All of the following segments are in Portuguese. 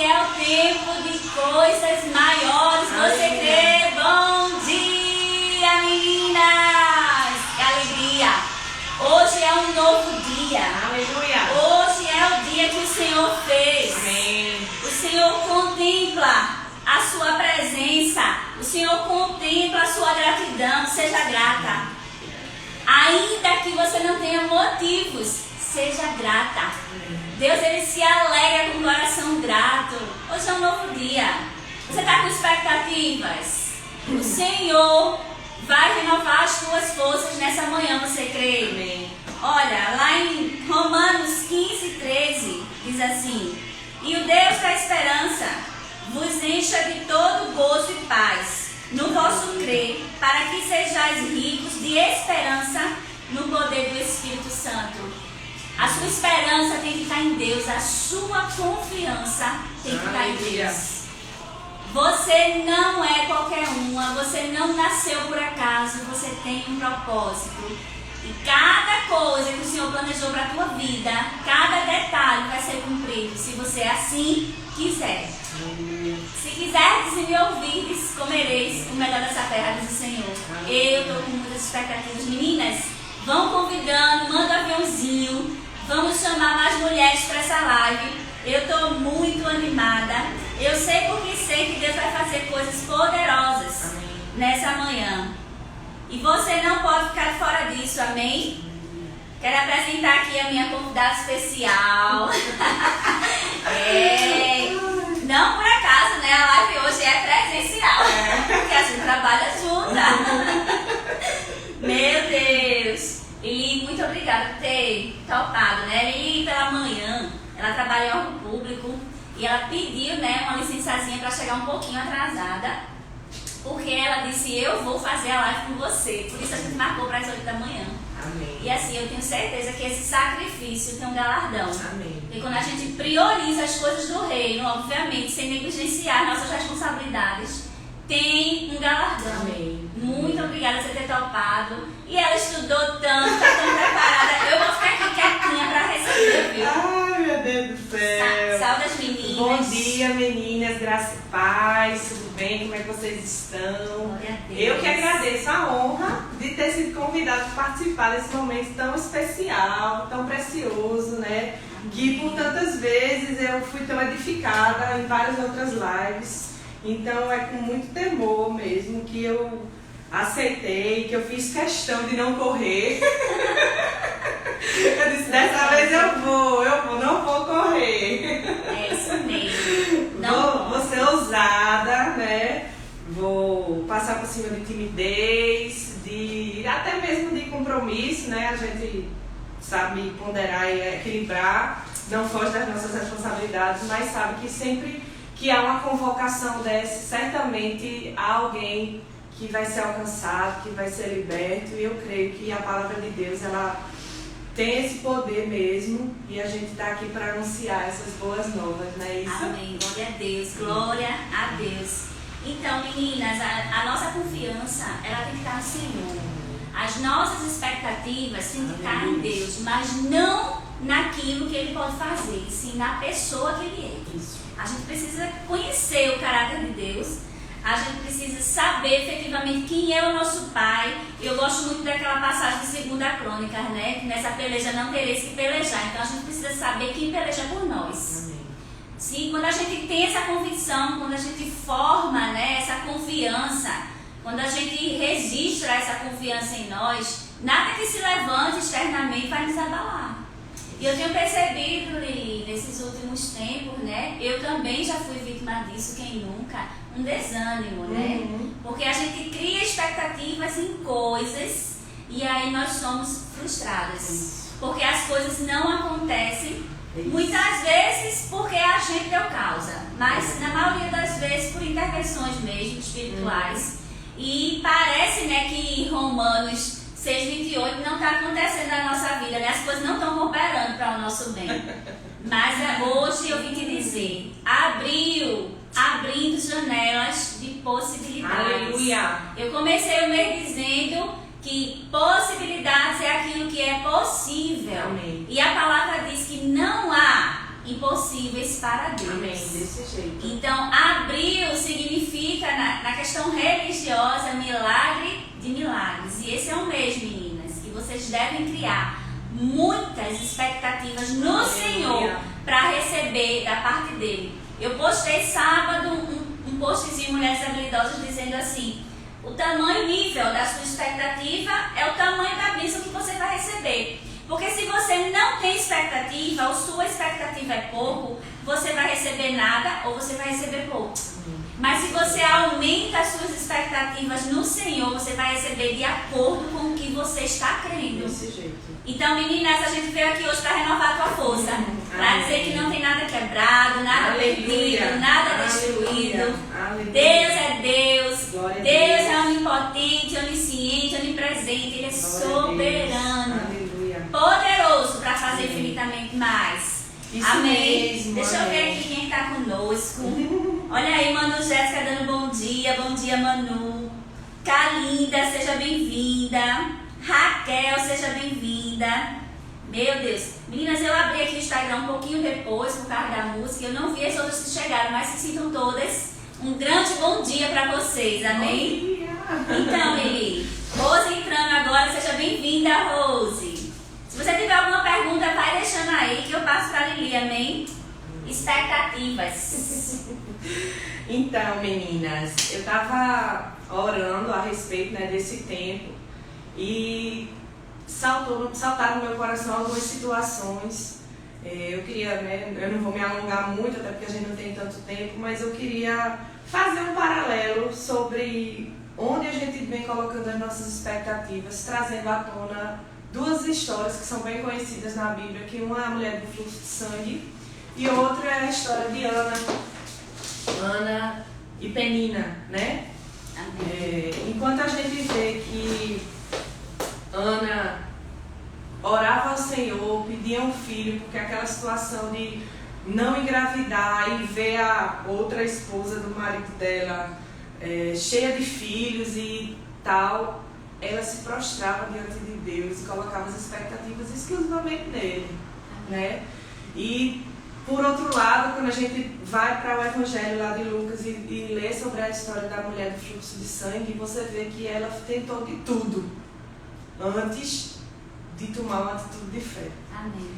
é o tempo de coisas maiores. Você crê? Bom dia, meninas! Que alegria! Hoje é um novo dia. Aleluia! Hoje é o dia que o Senhor fez. Amém. O Senhor contempla a sua presença. O Senhor contempla a sua gratidão. Seja grata. Ainda que você não tenha motivos, seja grata. Deus, Ele se alegra com o coração grato. Hoje é um novo dia. Você está com expectativas? O Senhor vai renovar as tuas forças nessa manhã, você crê? Amém. Olha, lá em Romanos 15:13, diz assim: E o Deus da esperança vos encha de todo gozo e paz no vosso crer, para que sejais ricos de esperança no poder do Espírito Santo. A sua esperança tem que estar em Deus, a sua confiança tem que estar em Deus. Você não é qualquer uma, você não nasceu por acaso, você tem um propósito. E cada coisa que o Senhor planejou para a tua vida, cada detalhe vai ser cumprido, se você assim quiser. Se quiserdes e me ouvirdes, comereis o melhor dessa terra, diz o Senhor. Eu estou com muitas expectativas. Meninas, vão convidando, manda um aviãozinho. Vamos chamar mais mulheres para essa live. Eu estou muito animada. Eu sei porque sei que Deus vai fazer coisas poderosas. Amém. Nessa manhã. E você não pode ficar fora disso, amém? Quero apresentar aqui a minha convidada especial. Não por acaso, né? A live hoje é presencial. Porque a gente trabalha junto. Meu Deus. Lili, muito obrigada por ter topado, né? Lili, pela manhã, ela trabalha em órgão público e ela pediu, né, uma licençazinha para chegar um pouquinho atrasada, porque ela disse: eu vou fazer a live com você. Por isso a gente marcou para as 8 da manhã. Amém. E assim, eu tenho certeza que esse sacrifício tem um galardão. Amém. E quando a gente prioriza as coisas do reino, obviamente, sem negligenciar nossas responsabilidades, tem um galardão. Amém. Muito obrigada por você ter topado. E ela estudou tanto, está tão preparada. Eu vou ficar aqui quietinha para receber, viu? Ai, meu Deus do céu. Saúde as meninas. Bom dia, meninas. Graça e paz. Tudo bem? Como é que vocês estão? Glória a Deus. Eu que agradeço a honra de ter sido convidada para participar desse momento tão especial, tão precioso, né? Que por tantas vezes eu fui tão edificada em várias outras lives. Então é com muito temor mesmo que eu aceitei, que eu fiz questão de não correr. Eu disse: dessa vez eu vou, não vou correr. É isso mesmo. Não Vou ser ousada, né? Vou passar por cima de timidez, até mesmo de compromisso, né? A gente sabe ponderar e equilibrar, não foge das nossas responsabilidades, mas sabe que sempre que há uma convocação dessa, certamente há alguém que vai ser alcançado, que vai ser liberto, e eu creio que a palavra de Deus, ela tem esse poder mesmo, e a gente está aqui para anunciar essas boas novas, não é isso? Amém, glória a Deus, glória a Deus. Então, meninas, a nossa confiança, ela tem que estar no Senhor. As nossas expectativas têm que estar em Deus, mas não naquilo que Ele pode fazer, sim na pessoa que Ele é. Isso. A gente precisa conhecer o caráter de Deus, a gente precisa saber efetivamente quem é o nosso Pai. Eu gosto muito daquela passagem de 2 Crônicas, né? Que nessa peleja não tereis que pelejar. Então a gente precisa saber quem peleja por nós. Amém. Sim, quando a gente tem essa convicção, quando a gente forma, né, essa confiança, quando a gente registra essa confiança em nós, nada que se levante externamente vai nos abalar. E eu tenho percebido, Lili, nesses últimos tempos, né? Eu também já fui vítima disso, quem nunca? Um desânimo, né? Porque a gente cria expectativas em coisas e aí nós somos frustradas. Porque as coisas não acontecem, muitas vezes porque a gente deu causa, mas na maioria das vezes por intervenções mesmo espirituais. E parece, né, que Romanos 6:28 não está acontecendo na nossa vida, né? As coisas não estão cooperando para o nosso bem. Mas hoje eu vim te dizer, abrindo janelas de possibilidades. Aleluia. Eu comecei o mês dizendo que possibilidades é aquilo que é possível. Amém. E a palavra diz que não há impossíveis para Deus. Amém, desse jeito. Então, abril significa, na questão religiosa, milagre de milagres. E esse é um mês, meninas, que vocês devem criar muitas expectativas no Senhor para receber da parte dele. Eu postei sábado um postzinho Mulheres Habilidosas dizendo assim: o tamanho nível da sua expectativa é o tamanho da bênção que você vai receber. Porque se você não tem expectativa, ou sua expectativa é pouco, você vai receber nada ou você vai receber pouco. Mas se você aumenta as suas expectativas no Senhor, você vai receber de acordo com o que você está crendo. Desse jeito. Então, meninas, a gente veio aqui hoje para renovar a tua força. Para dizer que não tem nada quebrado, nada perdido, nada destruído. Deus é Deus. Deus é onipotente, onisciente, onipresente. Ele é soberano. Poderoso para fazer infinitamente mais. Isso Amém. Mesmo, deixa eu ver aqui quem está conosco. Olha aí, Manu Jéssica dando bom dia. Bom dia, Manu. Calinda, seja bem-vinda. Raquel, seja bem-vinda. Meu Deus. Meninas, eu abri aqui o Instagram um pouquinho depois por causa da música. Eu não vi as outras que chegaram, mas se sintam todas. Um grande bom dia para vocês. Amém? Então, Lili, Rose entrando agora. Seja bem-vinda, Rose. Se você tiver alguma pergunta, vai deixando aí que eu passo para a Lili, amém? Expectativas. Então, meninas, eu estava orando a respeito, né, desse tempo e saltaram no meu coração algumas situações. Eu queria, né, eu não vou me alongar muito, até porque a gente não tem tanto tempo, mas eu queria fazer um paralelo sobre onde a gente vem colocando as nossas expectativas, trazendo à tona duas histórias que são bem conhecidas na Bíblia, que uma é a mulher do fluxo de sangue e outra é a história de Ana e Penina, né? Enquanto a gente vê que Ana orava ao Senhor, pedia um filho, porque aquela situação de não engravidar e ver a outra esposa do marido dela cheia de filhos e tal, ela se prostrava diante de Deus e colocava as expectativas exclusivamente nele, né? E, por outro lado, quando a gente vai para o Evangelho lá de Lucas e lê sobre a história da mulher do fluxo de sangue, você vê que ela tentou de tudo antes de tomar uma atitude de fé. Amém.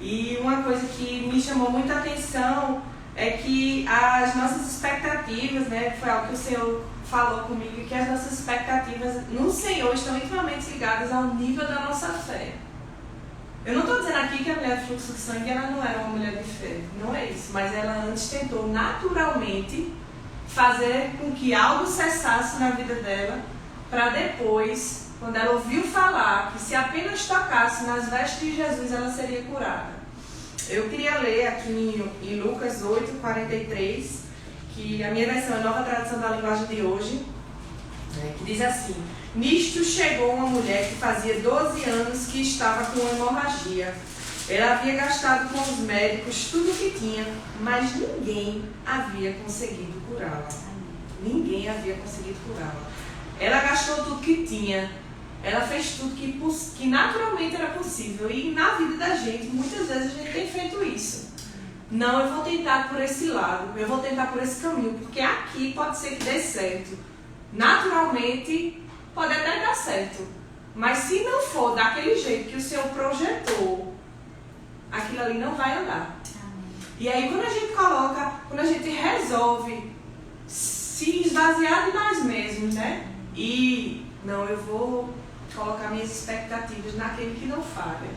E uma coisa que me chamou muita atenção é que as nossas expectativas, né, foi algo que o Senhor falou comigo, que as nossas expectativas no Senhor estão intimamente ligadas ao nível da nossa fé. Eu não estou dizendo aqui que a mulher do fluxo de sangue ela não era uma mulher de fé, não é isso, mas ela antes tentou naturalmente fazer com que algo cessasse na vida dela, para depois, quando ela ouviu falar que se apenas tocasse nas vestes de Jesus ela seria curada. Eu queria ler aqui em Lucas 8:43, que a minha versão é a Nova Tradução da Linguagem de Hoje, né, que diz assim: nisto chegou uma mulher que fazia 12 anos que estava com hemorragia. Ela havia gastado com os médicos tudo o que tinha, mas ninguém havia conseguido curá-la. Ninguém havia conseguido curá-la. Ela gastou tudo que tinha. Ela fez tudo que naturalmente era possível. E na vida da gente, muitas vezes a gente tem feito isso. Não, eu vou tentar por esse lado, eu vou tentar por esse caminho, porque aqui pode ser que dê certo. Naturalmente, pode até dar certo. Mas se não for daquele jeito que o Senhor projetou, aquilo ali não vai andar. E aí quando a gente resolve se esvaziar de nós mesmos, né? E não, eu vou colocar minhas expectativas naquele que não falha,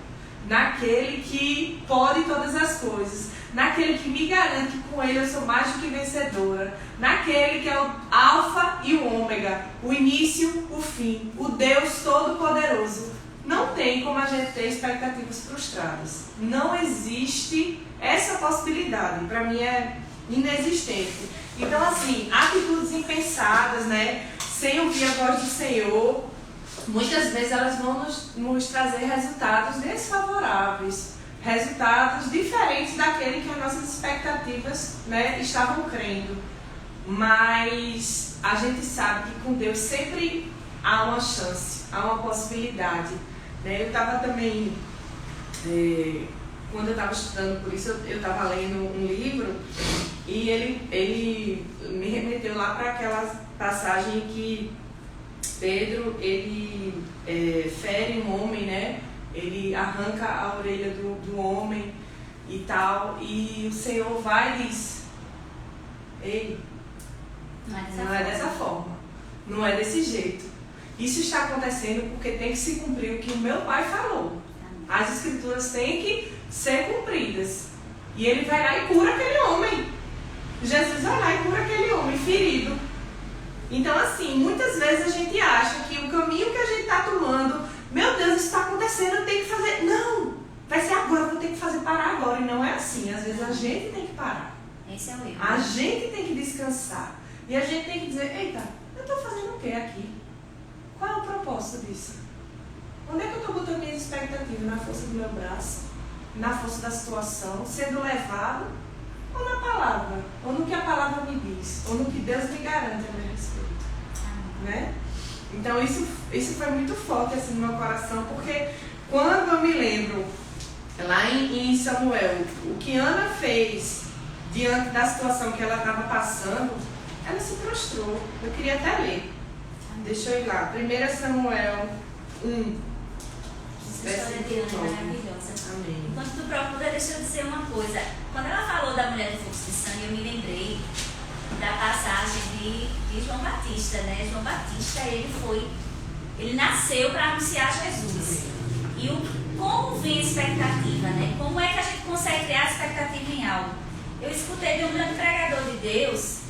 naquele que pode todas as coisas, naquele que me garante que com ele eu sou mais do que vencedora, naquele que é o alfa e o ômega, o início, o fim, o Deus Todo-Poderoso. Não tem como a gente ter expectativas frustradas. Não existe essa possibilidade. Para mim é inexistente. Então, assim, atitudes impensadas, né? Sem ouvir a voz do Senhor, muitas vezes elas vão nos trazer resultados desfavoráveis, resultados diferentes daquele que as nossas expectativas, né, estavam crendo. Mas a gente sabe que com Deus sempre há uma chance, há uma possibilidade. Né? Eu estava também quando eu estava estudando por isso, eu estava lendo um livro e ele me remeteu lá para aquela passagem que Pedro, ele fere um homem, né? Ele arranca a orelha do homem e tal, e o Senhor vai e diz: ei, não é dessa forma, não é desse jeito. Isso está acontecendo porque tem que se cumprir o que o meu pai falou. As escrituras têm que ser cumpridas. E ele vai lá e cura aquele homem. Jesus vai lá e cura aquele homem ferido. Então, assim, muitas vezes a gente acha que o caminho que a gente está tomando, meu Deus, isso está acontecendo, eu tenho que fazer. Não, vai ser agora, eu vou ter que fazer parar agora. E não é assim. Às vezes a gente tem que parar. Esse é o erro. A gente tem que descansar. E a gente tem que dizer: eita, eu estou fazendo o que aqui? Qual é o propósito disso? Onde é que eu estou botando minhas expectativas? Na força do meu braço? Na força da situação? Sendo levado? Ou na palavra? Ou no que a palavra me diz? Ou no que Deus me garante a meu respeito? Né? Então isso foi muito forte assim, no meu coração, porque quando eu me lembro, lá em Samuel, o que Ana fez diante da situação que ela estava passando, ela se prostrou. Eu queria até ler. Deixa eu ir lá. 1 Samuel 1. Essa história de Ana é maravilhosa. Amém. Enquanto tu procura, deixa eu dizer uma coisa. Quando ela falou da mulher do fluxo de sangue, eu me lembrei da passagem de João Batista, né? João Batista, ele nasceu para anunciar Jesus. E como vem a expectativa, né? Como é que a gente consegue criar expectativa em algo? Eu escutei de um grande pregador de Deus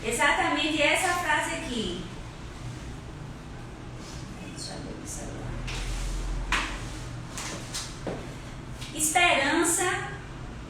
exatamente essa frase aqui. Deixa eu ver o celular. Esperança,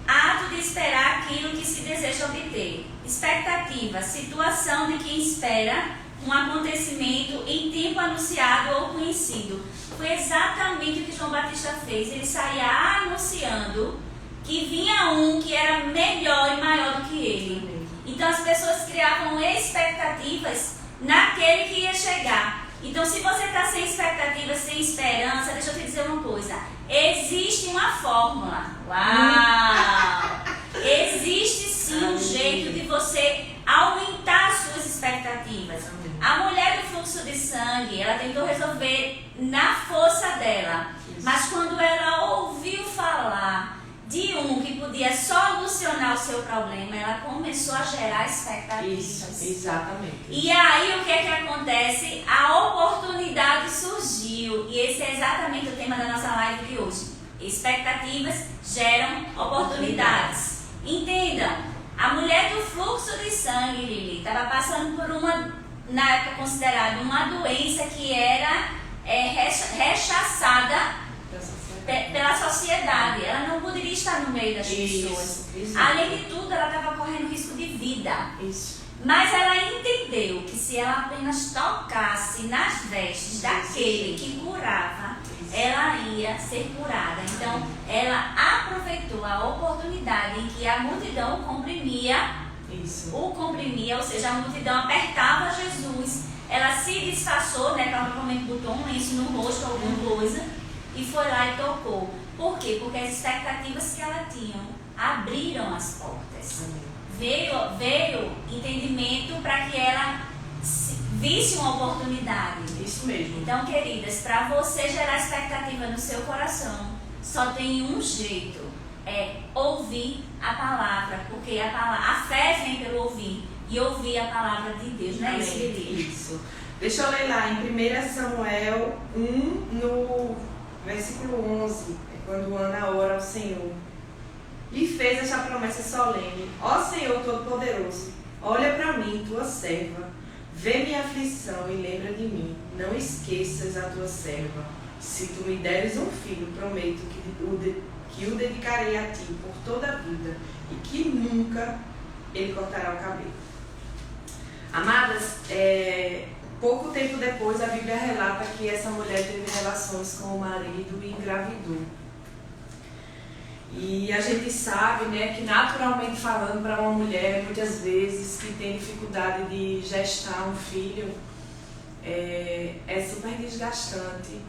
ato de esperar aquilo que se deseja obter. Expectativa, situação de quem espera um acontecimento em tempo anunciado ou conhecido. Foi exatamente o que João Batista fez. Ele saía anunciando que vinha um que era melhor e maior do que ele. Então as pessoas criavam expectativas naquele que ia chegar. Então, se você está sem expectativa, sem esperança, deixa eu te dizer uma coisa. Existe uma fórmula. Uau! Existe sim um jeito de você aumentar as suas expectativas. A mulher do fluxo de sangue, ela tentou resolver na força dela. Mas quando ela ouviu falar de um que podia solucionar o seu problema, ela começou a gerar expectativas. Isso, exatamente. E aí o que é que acontece? A oportunidade surgiu. E esse é exatamente o tema da nossa live de hoje. Expectativas geram oportunidades. Entendam, a mulher do fluxo de sangue, Lili, estava passando por uma, na época considerada, uma doença que era rechaçada pela sociedade. Ela não poderia estar no meio das pessoas. Além de tudo, ela estava correndo risco de vida. Mas ela entendeu que se ela apenas tocasse nas vestes daquele que curava, ela ia ser curada. Então, ela aproveitou a oportunidade em que a multidão o comprimia, ou seja, a multidão apertava Jesus. Ela se disfarçou, né? Provavelmente botou um lenço no rosto, alguma coisa, e foi lá e tocou. Por quê? Porque as expectativas que ela tinha abriram as portas. Veio entendimento para que ela visse uma oportunidade. Isso mesmo. Então, queridas, para você gerar expectativa no seu coração, só tem um jeito: é ouvir a palavra, porque a fé vem pelo ouvir, e ouvir a palavra de Deus, não é isso, Lili? Isso. Deixa eu ler lá em 1 Samuel 1, no versículo 11, é quando Ana ora ao Senhor. E fez essa promessa solene: ó Senhor Todo-Poderoso, olha para mim, tua serva, vê minha aflição e lembra de mim. Não esqueças a tua serva. Se tu me deres um filho, prometo que o dedicarei a ti por toda a vida e que nunca ele cortará o cabelo. Amadas, pouco tempo depois a Bíblia relata que essa mulher teve relações com o marido e engravidou. E a gente sabe, né, que naturalmente falando, para uma mulher, muitas vezes, que tem dificuldade de gestar um filho, é super desgastante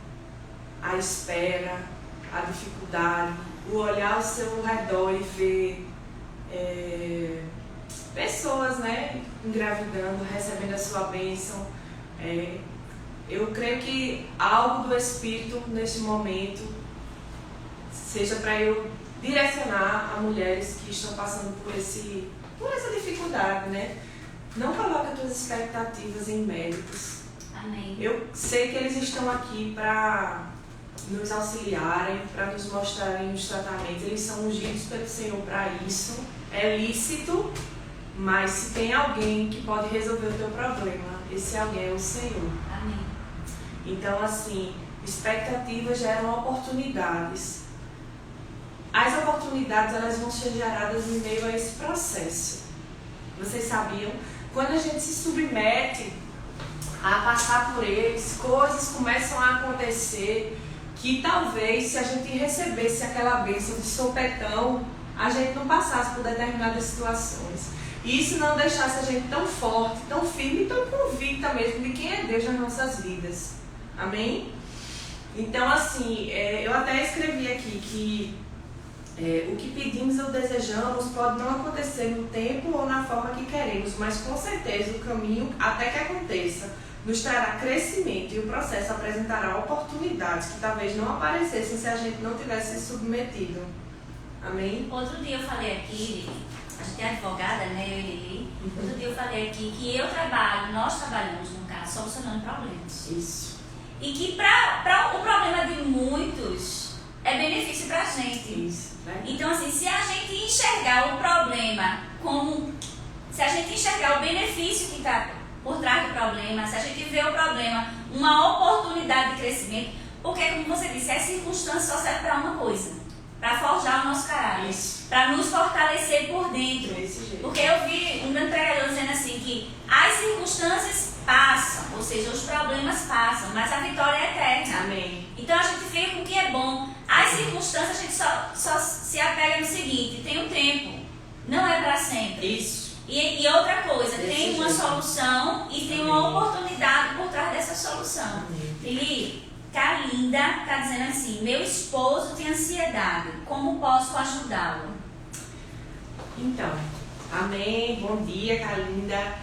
a espera, a dificuldade, o olhar ao seu redor e ver pessoas, né, engravidando, recebendo a sua bênção. Eu creio que algo do Espírito neste momento seja para eu direcionar a mulheres que estão passando por essa dificuldade, né? Não coloque as tuas expectativas em médicos. Amém. Eu sei que eles estão aqui para nos auxiliarem, para nos mostrarem os tratamentos. Eles são ungidos pelo Senhor para isso. É lícito, mas se tem alguém que pode resolver o teu problema, esse alguém é o Senhor. Amém. Então, assim, expectativas geram oportunidades. As oportunidades, elas vão ser geradas em meio a esse processo. Vocês sabiam? Quando a gente se submete a passar por eles, coisas começam a acontecer que talvez, se a gente recebesse aquela bênção de sopetão, a gente não passasse por determinadas situações. E isso não deixasse a gente tão forte, tão firme e tão convicta mesmo de quem é Deus nas nossas vidas. Amém? Então, assim, eu até escrevi aqui que o que pedimos ou desejamos pode não acontecer no tempo ou na forma que queremos, mas com certeza o caminho até que aconteça nos trará crescimento e o processo apresentará oportunidades que talvez não aparecessem se a gente não tivesse se submetido. Amém? Outro dia eu falei aqui, a gente é advogada, né, eu e Lili. Outro dia eu falei aqui que nós trabalhamos, no caso, solucionando problemas. Isso. E que para o problema de muitos é benefício para a gente. Isso, né? Então, assim, se a gente enxergar o problema se a gente enxergar o benefício que está por trás do problema, se a gente vê o problema uma oportunidade de crescimento, porque, como você disse, a circunstância só serve para uma coisa, para forjar o nosso caráter, para nos fortalecer por dentro. Desse jeito. Porque eu vi um grande pregador dizendo assim que as circunstâncias passam, ou seja, os problemas passam, mas a vitória é eterna. Amém. Então a gente fica com o que é bom. As circunstâncias a gente só se apega no seguinte: tem um tempo, não é para sempre. Isso. E outra coisa, Desse tem uma jeito. solução e tem uma oportunidade por trás dessa solução. Lili, Kalinda está dizendo assim: meu esposo tem ansiedade, como posso ajudá-lo? Então, amém, bom dia, Kalinda.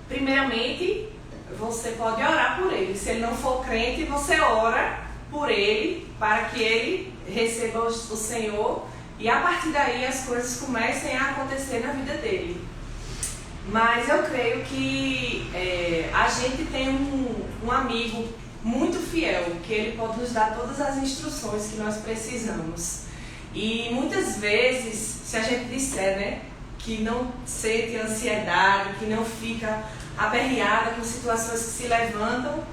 Primeiramente, você pode orar por ele. Se ele não for crente, você ora por ele, para que ele receba o Senhor e a partir daí as coisas comecem a acontecer na vida dele. Mas eu creio que a gente tem um amigo muito fiel, que ele pode nos dar todas as instruções que nós precisamos. E muitas vezes, se a gente disser, né, que não sente ansiedade, que não fica aperreada com situações que se levantam,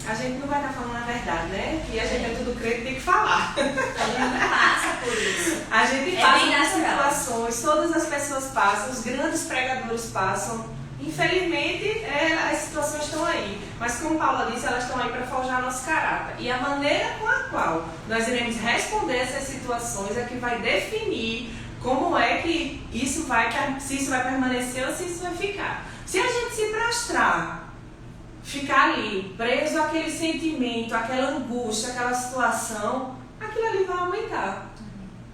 a gente não vai estar falando a verdade, né? Que a gente é tudo crente e tem que falar. A gente passa por isso. A gente É passa bem por natural. situações, todas as pessoas passam, os grandes pregadores passam. Infelizmente, as situações estão aí. Mas como Paula disse, elas estão aí para forjar nosso caráter. E a maneira com a qual nós iremos responder essas situações é que vai definir como é que isso vai, se isso vai permanecer ou se isso vai ficar. Se a gente se prostrar, ficar ali, preso àquele sentimento, àquela angústia, àquela situação, aquilo ali vai aumentar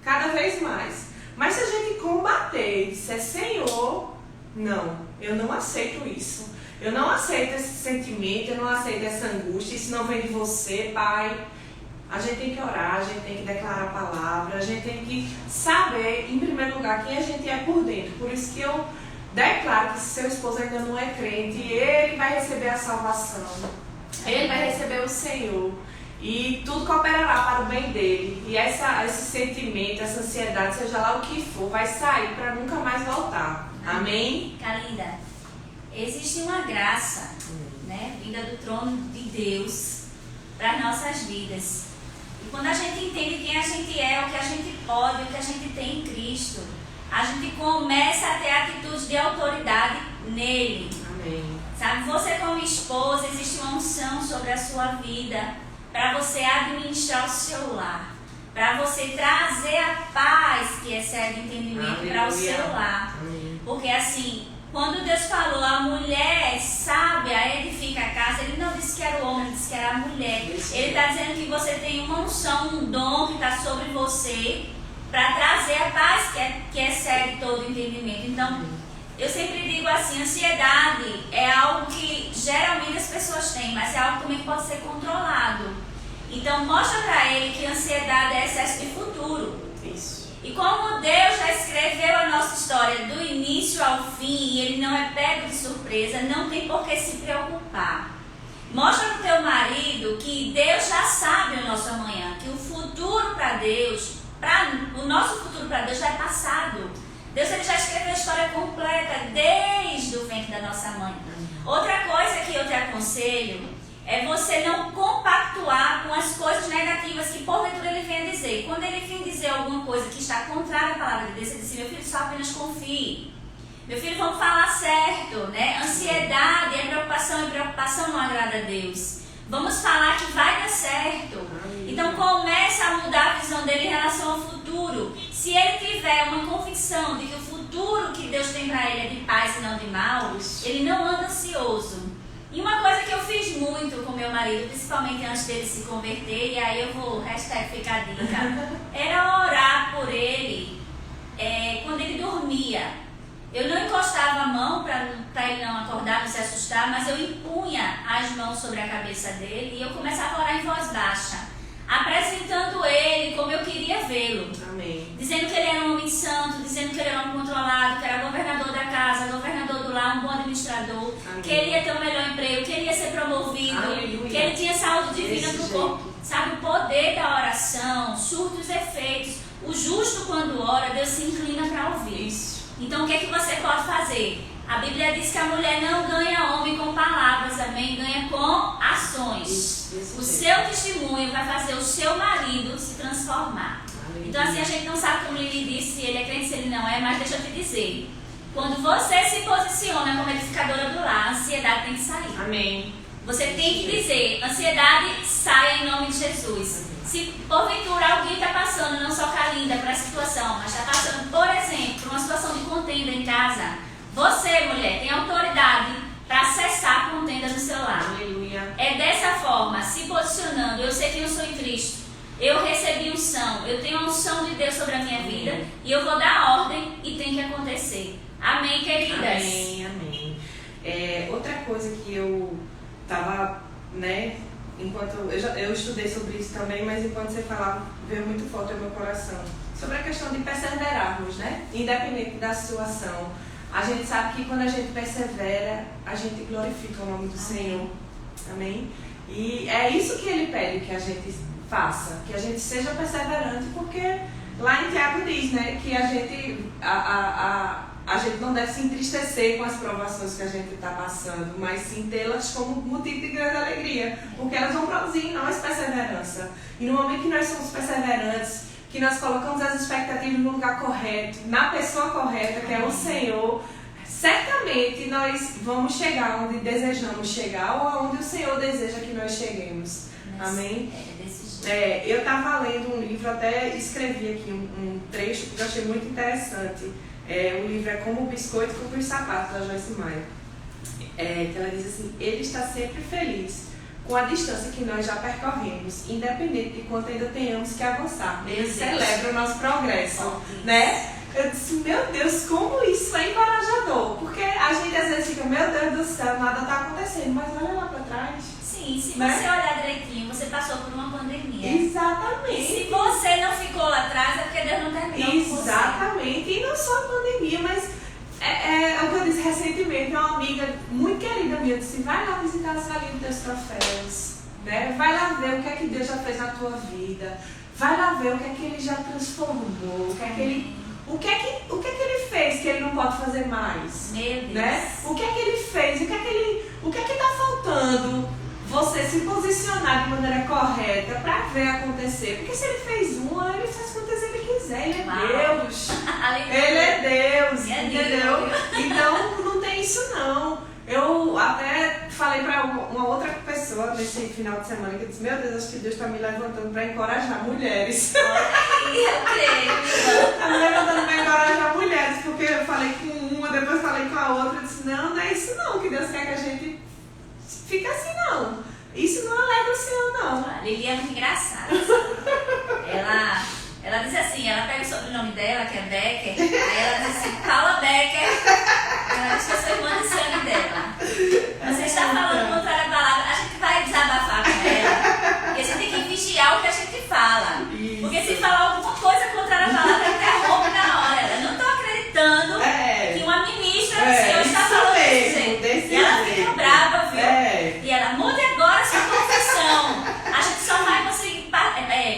cada vez mais. Mas se a gente combater e disser: Senhor, não, eu não aceito isso, eu não aceito esse sentimento, eu não aceito essa angústia, isso não vem de você, Pai. A gente tem que orar, a gente tem que declarar a palavra, a gente tem que saber, em primeiro lugar, quem a gente é por dentro. Por isso que eu declaro que se seu esposo ainda não é crente, ele vai receber a salvação, ele vai receber o Senhor. E tudo cooperará para o bem dele. E esse sentimento, essa ansiedade, seja lá o que for, vai sair para nunca mais voltar. Amém? Kalinda, existe uma graça, né, vinda do trono de Deus para as nossas vidas. E quando a gente entende quem a gente é, o que a gente pode, o que a gente tem em Cristo, a gente começa a ter atitudes de autoridade nele. Amém. Sabe, você como esposa, existe uma unção sobre a sua vida para você administrar o seu lar, para você trazer a paz que excede o entendimento para o seu lar. Amém. Porque assim, quando Deus falou, a mulher sábia edifica a casa, ele não disse que era o homem, ele disse que era a mulher. Ele está dizendo que você tem uma unção, um dom que está sobre você para trazer a paz que excede todo entendimento. Então, eu sempre digo assim, ansiedade é algo que geralmente as pessoas têm, mas é algo também que pode ser controlado. Então, mostra para ele que a ansiedade é excesso de futuro. Isso. E como Deus já escreveu a nossa história do início ao fim, e ele não é pego de surpresa, não tem por que se preocupar. Mostra para o teu marido que Deus já sabe o nosso amanhã, que o futuro para Deus, o nosso futuro para Deus já é passado. Deus ele já escreveu a história completa desde o ventre da nossa mãe. Outra coisa que eu te aconselho é você não compactuar com as coisas negativas que porventura ele vem dizer. Quando ele vem dizer alguma coisa que está contrária à palavra de Deus, ele diz: meu filho, só apenas confie. Meu filho, vamos falar certo, né? Ansiedade é preocupação, e preocupação não agrada a Deus. Vamos falar que vai dar certo. Então começa a mudar a visão dele em relação ao futuro. Se ele tiver uma convicção de que o futuro que Deus tem para ele é de paz e não de mal, ele não anda ansioso. E uma coisa que eu fiz muito com meu marido, principalmente antes dele se converter, e aí eu vou ficar a dica, era orar por ele quando ele dormia. Eu não encostava a mão para ele não acordar, não se assustar, mas eu impunha as mãos sobre a cabeça dele e eu começava a orar em voz baixa, apresentando ele como eu queria vê-lo. Amém. Dizendo que ele era um homem santo, dizendo que ele era um homem controlado, que era governador da casa, governador do lar, um bom administrador, Amém. que ele ia ter um melhor emprego, que ele ia ser promovido, Aleluia. que ele tinha saúde divina Desse para o corpo. Sabe, o poder da oração, surtos os efeitos. O justo, quando ora, Deus se inclina para ouvir. Isso. Então, o que é que você pode fazer? A Bíblia diz que a mulher não ganha homem com palavras, amém? Ganha com ações. O seu testemunho vai fazer o seu marido se transformar. Aleluia. Então, assim, a gente não sabe, como Lili disse, se ele é crente, se ele não é, mas deixa eu te dizer. Quando você se posiciona como edificadora do lar, a ansiedade tem que sair. Amém. Você tem que dizer: ansiedade, saia em nome de Jesus. Se porventura alguém está passando, não só Kalinda, por essa situação, mas está passando, por exemplo, por uma situação de contenda em casa, você, mulher, tem autoridade para acessar a contenda no seu lar. Aleluia. É dessa forma, se posicionando. Eu sei que eu sou em Cristo, eu recebi unção, eu tenho a unção de Deus sobre a minha vida, e eu vou dar ordem e tem que acontecer. Amém, queridas? Amém, amém. Outra coisa que eu estava, né, enquanto eu estudei sobre isso também, mas enquanto você falava, veio muito forte ao meu coração, sobre a questão de perseverarmos, né, independente da situação. A gente sabe que quando a gente persevera, a gente glorifica o nome do Senhor. Amém? E é isso que Ele pede que a gente faça, que a gente seja perseverante, porque lá em Tiago diz, né, que a gente não deve se entristecer com as provações que a gente está passando, mas sim tê-las como motivo de grande alegria, porque elas vão produzir em nós perseverança. E no momento que nós somos perseverantes, que nós colocamos as expectativas no lugar correto, na pessoa correta, que é o Senhor, certamente nós vamos chegar onde desejamos chegar ou aonde o Senhor deseja que nós cheguemos. Amém? Eu estava lendo um livro, até escrevi aqui um trecho que eu achei muito interessante. O livro é Como o Biscoito Cumpre os Sapatos, da Joyce Meyer. Que ela diz assim: ele está sempre feliz com a distância que nós já percorremos, independente de quanto ainda tenhamos que avançar. Ele celebra o nosso progresso, né? Eu disse: meu Deus, como isso é encorajador, porque a gente às vezes fica: meu Deus do céu, nada está acontecendo, mas olha lá para trás. Sim, se né? você olhar direitinho, você passou por uma pandemia. Exatamente. E se você não ficou lá atrás, é porque Deus não terminou com você. Exatamente. E não só a pandemia, mas é o que eu disse recentemente, uma amiga muito querida minha disse: vai lá visitar a salinha dos teus troféus, né? Vai lá ver o que é que Deus já fez na tua vida, vai lá ver o que é que Ele já transformou, o que é que Ele fez que Ele não pode fazer mais. Meu Deus. Né? O que é que Ele fez, o que é que está faltando você se posicionar de maneira correta para ver acontecer. Porque se Ele fez Ele faz quantas Ele quiser. Ele é Deus. Ele é Deus, entendeu? Então não tem isso não. Eu até falei para uma outra pessoa nesse final de semana que eu disse: meu Deus, acho que Deus está me levantando para encorajar mulheres. Está me levantando para encorajar mulheres, porque eu falei com uma, depois falei com a outra, eu disse: não é isso não que Deus quer que a gente fique assim não. Isso não alegra o Senhor Bibi é muito engraçada. Ela diz assim, ela pega o sobrenome dela, que é Becker, aí ela diz assim, Paula Becker, ela diz que eu sou irmã de sangue dela. Você está falando contra a palavra, a gente vai desabafar com ela, porque a gente tem que vigiar o que a gente fala. Isso. Porque se falar alguma coisa contra a palavra, ela interrompe na hora. Eu não estou acreditando que uma ministra do Senhor está falando desse jeito. E ela fica brava, viu? E ela, mude agora sua confissão. A gente só vai conseguir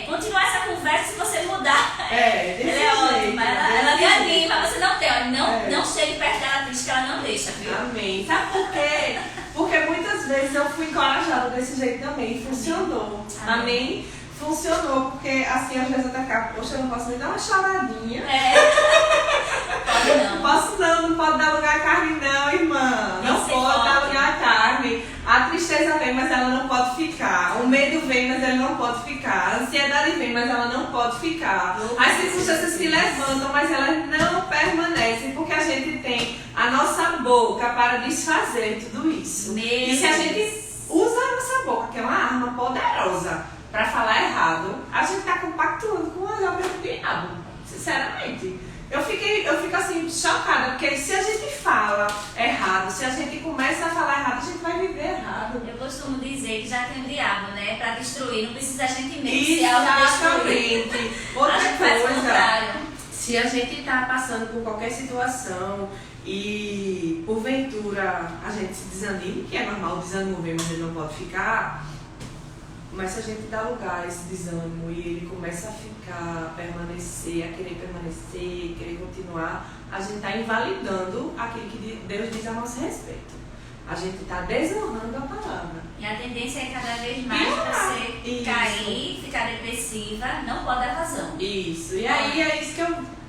continuar essa conversa se você mudar. Ela é ótima, ela me anima. Você não tem, não chegue perto dela triste que ela não deixa, viu? Amém. Sabe por quê? Porque muitas vezes eu fui encorajada desse jeito também. Funcionou. Amém? Funcionou, porque assim às vezes até cá, poxa, eu não posso nem dar uma choradinha. Pode não. Não pode dar lugar à carne não, irmã. Não pode dar lugar à carne. A tristeza vem, mas ela não pode ficar. O medo vem, mas ele não pode ficar. A ansiedade vem, mas ela não pode ficar. As circunstâncias se levantam, mas elas não permanecem, porque a gente tem a nossa boca para desfazer tudo isso. E se a gente usa a nossa boca, que é uma arma poderosa, para falar errado, a gente está compactuando com as obras do diabo, sinceramente. Eu fico assim, chocada, porque se a gente fala errado, se a gente começa a falar errado, a gente vai viver errado. Eu costumo dizer que já tem o diabo, né? Para destruir, não precisa a gente mesmo se autodestruir. Exatamente. Outra coisa, se a gente está passando por qualquer situação e porventura a gente se desanime, que é normal, o desânimo vem, mas ele não pode ficar. Mas se a gente dá lugar a esse desânimo e ele começa a ficar, a permanecer, a querer permanecer, querer continuar, a gente está invalidando aquilo que Deus diz a nosso respeito. A gente está desonrando a palavra. E a tendência é cada vez mais você cair, ficar depressiva, não pode dar razão. Isso. E aí é isso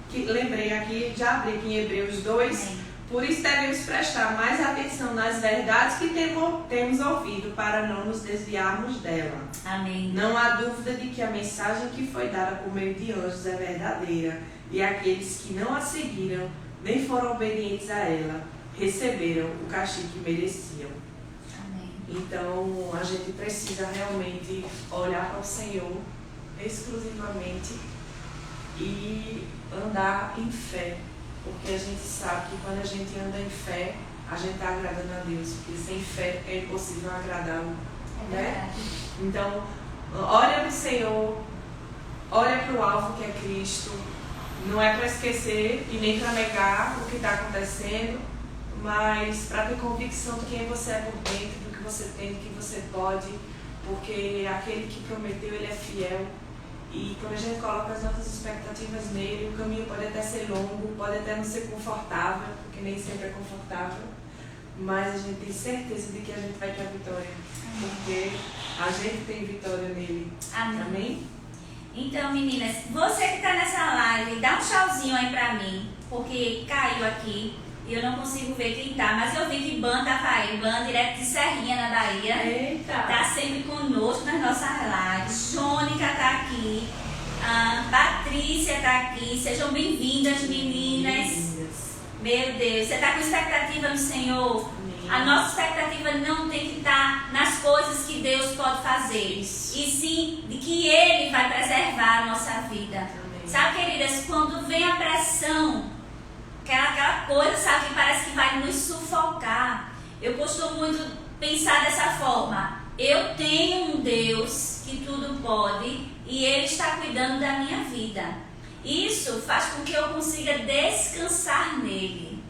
que eu lembrei aqui, já abri aqui em Hebreus 2. Por isso devemos prestar mais atenção nas verdades que temos ouvido para não nos desviarmos dela. Amém. Não há dúvida de que a mensagem que foi dada por meio de anjos é verdadeira e aqueles que não a seguiram nem foram obedientes a ela receberam o castigo que mereciam. Amém. Então a gente precisa realmente olhar para o Senhor exclusivamente e andar em fé. Porque a gente sabe que quando a gente anda em fé, a gente está agradando a Deus. Porque sem fé é impossível agradá-lo. Né? Então, olha para o Senhor, olha para o alvo que é Cristo. Não é para esquecer e nem para negar o que está acontecendo, mas para ter convicção de quem você é por dentro, do que você tem, do que você pode. Porque aquele que prometeu, ele é fiel. E quando a gente coloca as nossas expectativas nele, o caminho pode até ser longo, pode até não ser confortável, porque nem sempre é confortável, mas a gente tem certeza de que a gente vai ter a vitória, porque a gente tem vitória nele. Amém. Amém? Então, meninas, você que está nessa live, dá um tchauzinho aí pra mim, porque caiu aqui e eu não consigo ver quem tá, mas eu vi que Ban tá aí, Ban direto de Serrinha, na Bahia. Eita! Tá sempre conosco nas nossas lives. Jônica tá aqui, a Patrícia tá aqui. Sejam bem-vindas, meninas. Meu Deus, você tá com expectativa no Senhor? Amém. A nossa expectativa não tem que estar nas coisas que Deus pode fazer, e sim de que Ele vai preservar a nossa vida. Amém. Sabe, queridas, quando vem a pressão, aquela coisa, sabe, que parece que vai nos sufocar. Eu costumo muito pensar dessa forma. Eu tenho um Deus que tudo pode e Ele está cuidando da minha vida. Isso faz com que eu consiga descansar nele.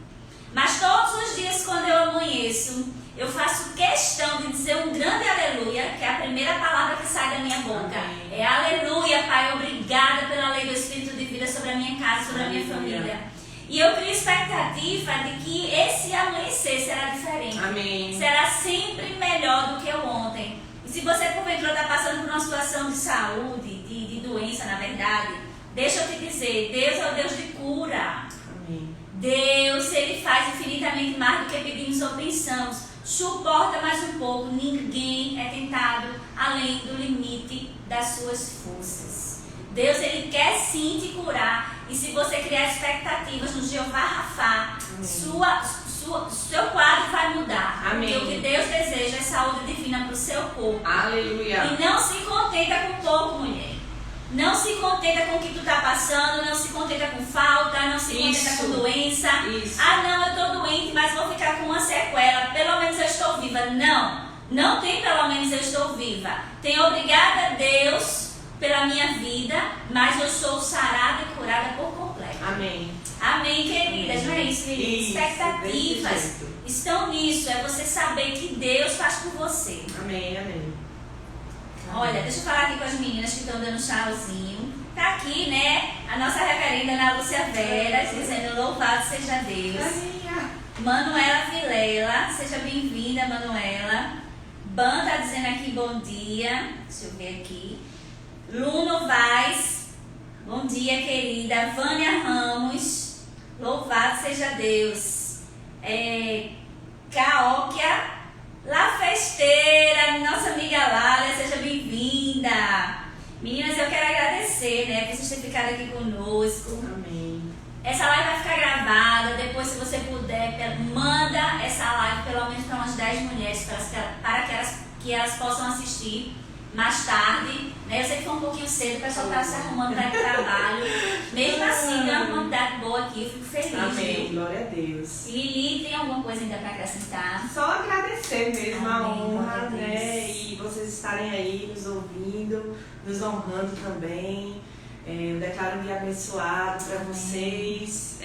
Mas todos os dias quando eu amanheço, eu faço questão de dizer um grande aleluia, que é a primeira palavra que sai da minha boca. Amém. É aleluia, Pai, obrigada pela lei do Espírito de vida sobre a minha casa, sobre a minha família. E eu crio expectativa de que esse amanhecer será diferente. Amém. Será sempre melhor do que o ontem. E se você porventura está passando por uma situação de saúde, de doença, na verdade, deixa eu te dizer, Deus é o Deus de cura. Amém. Deus, Ele faz infinitamente mais do que pedimos ou pensamos. Suporta mais um pouco. Ninguém é tentado além do limite das suas forças. Deus, Ele quer sim te curar. E se você criar expectativas no Jeová Rafá, seu quadro vai mudar. Amém. Porque o que Deus deseja é saúde divina para o seu corpo. Aleluia. E não se contenta com pouco, mulher. Não se contenta com o que tu tá passando, não se contenta com falta, não se contenta com doença. Isso. Ah, não, eu tô doente, mas vou ficar com uma sequela. Pelo menos eu estou viva. Não tem pelo menos eu estou viva. Tem obrigada a Deus pela minha vida, mas eu sou sarada e curada por completo. Amém. Amém, queridas. Não é isso, queridas? Expectativas estão nisso. É você saber que Deus faz por você. Amém, amém. Olha, deixa eu falar aqui com as meninas que estão dando tchauzinho. Tá aqui, né, a nossa reverenda Ana Lúcia Veras, dizendo louvado seja Deus. Manuela Vilela, seja bem-vinda, Manuela. Ban tá dizendo aqui bom dia. Deixa eu ver aqui. Luno Vaz, bom dia, querida. Vânia Ramos, louvado seja Deus. Caóquia La Festeira, nossa amiga Lália, seja bem-vinda. Meninas, eu quero agradecer, né, por vocês terem ficado aqui conosco. Amém. Essa live vai ficar gravada, depois se você puder, manda essa live pelo menos para umas 10 mulheres, para que elas possam assistir mais tarde, né? Eu sei que foi um pouquinho cedo, o pessoal está se arrumando para ir para o trabalho. Mesmo assim, deu uma quantidade boa aqui, eu fico feliz. Amém, Viu? glória a Deus. Lili, tem alguma coisa ainda para acrescentar? Só agradecer mesmo a Amém, honra, glória a Deus. né? E vocês estarem aí nos ouvindo, nos honrando também. Eu declaro um dia abençoado para vocês,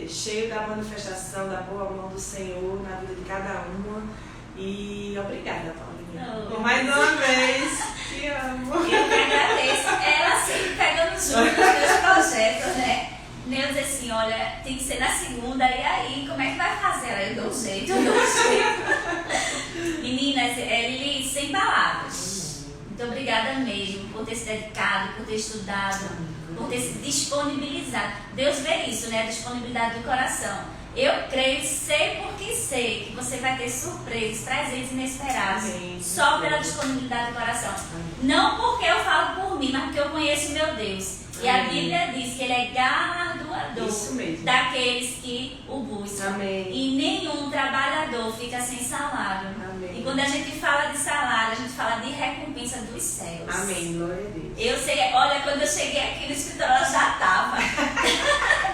cheio da manifestação da boa mão do Senhor na vida de cada uma. E obrigada, Paulinha. Oh. Mais uma vez, te amo. Eu que agradeço. Ela sempre pegando junto nos meus projetos, né? Eu disse assim, olha, tem que ser na segunda, e aí, como é que vai fazer? Ela, eu dou um jeito, Meninas, Lili, sem palavras. Muito obrigada mesmo por ter se dedicado, por ter estudado, por ter se disponibilizado. Deus vê isso, né? A disponibilidade do coração. Eu creio, sei porque sei que você vai ter surpresas, presentes inesperados. Amém. Só pela disponibilidade do coração. Amém. Não porque eu falo por mim, mas porque eu conheço meu Deus. E a Bíblia diz que Ele é galardoador Isso mesmo. daqueles que o buscam. Amém. E nenhum trabalhador fica sem salário. Amém. E quando a gente fala de salário, a gente fala de recompensa dos céus. Amém, glória a Deus. Eu sei, olha, quando eu cheguei aqui no escritório, ela já estava.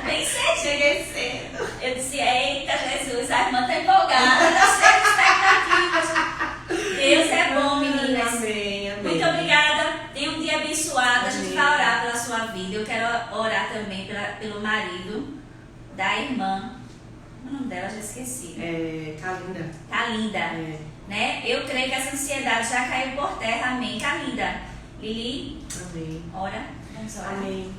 Bem cedo. Cheguei cedo. Eu disse, eita Jesus, a irmã está empolgada, está cheia de expectativas. Deus é bom, meninas. Amém, amém. Muito obrigada. Tenha um dia abençoado. A gente Amém. vai orar pela sua vida. Eu quero orar também pelo marido da irmã. O nome dela, já esqueci. Calinda. Calinda. Né? Eu creio que essa ansiedade já caiu por terra. Amém. Calinda. Lili, Amém. ora. Vamos orar. Amém.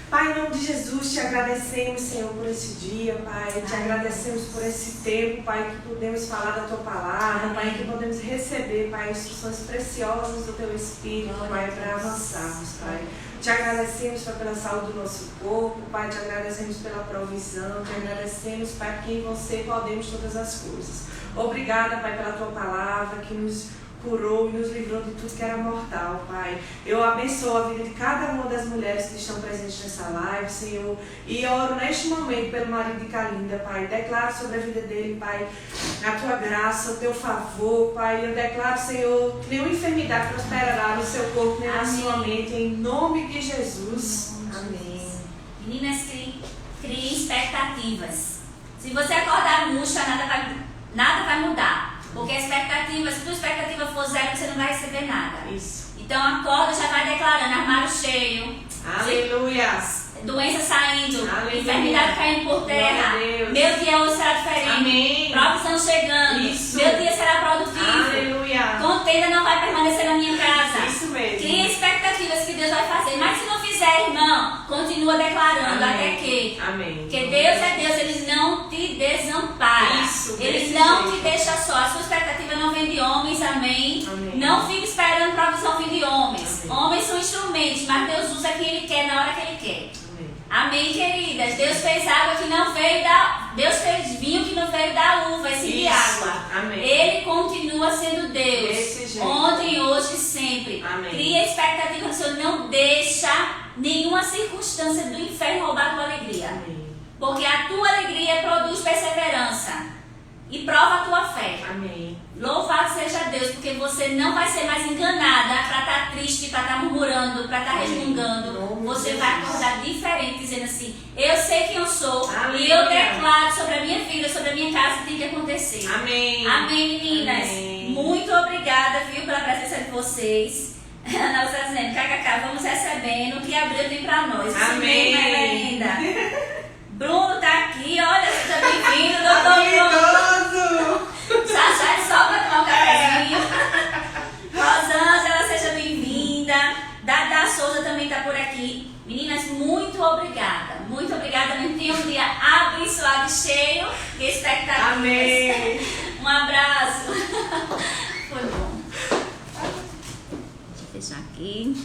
Pai, em nome de Jesus, te agradecemos, Senhor, por esse dia, Pai. Te agradecemos por esse tempo, Pai, que podemos falar da Tua palavra, Pai, que podemos receber, Pai, instruções preciosas do Teu Espírito, Pai, para avançarmos, Pai. Te agradecemos, Pai, pela saúde do nosso corpo, Pai, te agradecemos pela provisão, te agradecemos, Pai, porque em Você podemos todas as coisas. Obrigada, Pai, pela Tua palavra que nos curou e nos livrou de tudo que era mortal, Pai. Eu abençoo a vida de cada uma das mulheres que estão presentes nessa live, Senhor, e oro neste momento pelo marido de Calinda, Pai. Declaro sobre a vida dele, Pai, a Tua graça, o Teu favor, Pai. Eu declaro, Senhor, que nenhuma enfermidade prosperará no seu corpo nem na sua mente, em nome de Jesus. Amém. Meninas, criem expectativas. Se você acordar murcha, nada vai mudar. Porque a expectativa, se tua expectativa for zero, você não vai receber nada. Isso. Então acorda, já vai declarando, armário cheio. Aleluia. Doença saindo, Aleluia. Enfermidade caindo por terra. Glória a Deus. Meu dia hoje será diferente. Amém. Provisão chegando. Isso. Meu dia será produtivo. Aleluia. Contenda não vai permanecer na minha casa. Isso mesmo. Cria expectativas que Deus vai fazer. Mas se não fizer, irmão, continua declarando. Amém. Até que. Amém. Porque Deus é Deus, Ele não te desampara. Isso, Ele desse não jeito. te deixa só. A sua expectativa não vem de homens, amém? Amém. Não fique esperando provisão vir de homens. Amém. Homens são instrumentos, mas Deus usa quem Ele quer na hora que Ele quer. Amém, queridas? Deus fez água que não veio da... Deus fez vinho que não veio da uva, esse de água. Amém. Ele continua sendo Deus. Desse jeito. Ontem, hoje e sempre. Amém. Cria expectativa no Senhor. Não deixa nenhuma circunstância do inferno roubar a tua alegria. Amém. Porque a tua alegria produz perseverança e prova a tua fé. Amém. Louvado seja Deus, porque você não vai ser mais enganada para estar triste, para estar murmurando, para estar resmungando. Você vai acordar diferente, dizendo assim: eu sei quem eu sou. Aleluia. E eu declaro sobre a minha vida, sobre a minha casa, tem que acontecer. Amém. Amém, meninas. Amém. Muito obrigada, viu, pela presença de vocês. Ana está dizendo: kkk, vamos recebendo o que abriu tem para nós. Amém. Linda. Bruno tá aqui, olha, seja bem-vindo, doutor Bruno. Já sai só para tomar um cafezinho. Rosângela, seja bem-vinda. Dada Souza também tá por aqui. Meninas, muito obrigada. Muito obrigada mesmo. Tenha um dia abençoado, cheio de expectativas. Amém. Um abraço. Foi bom. Deixa eu fechar aqui.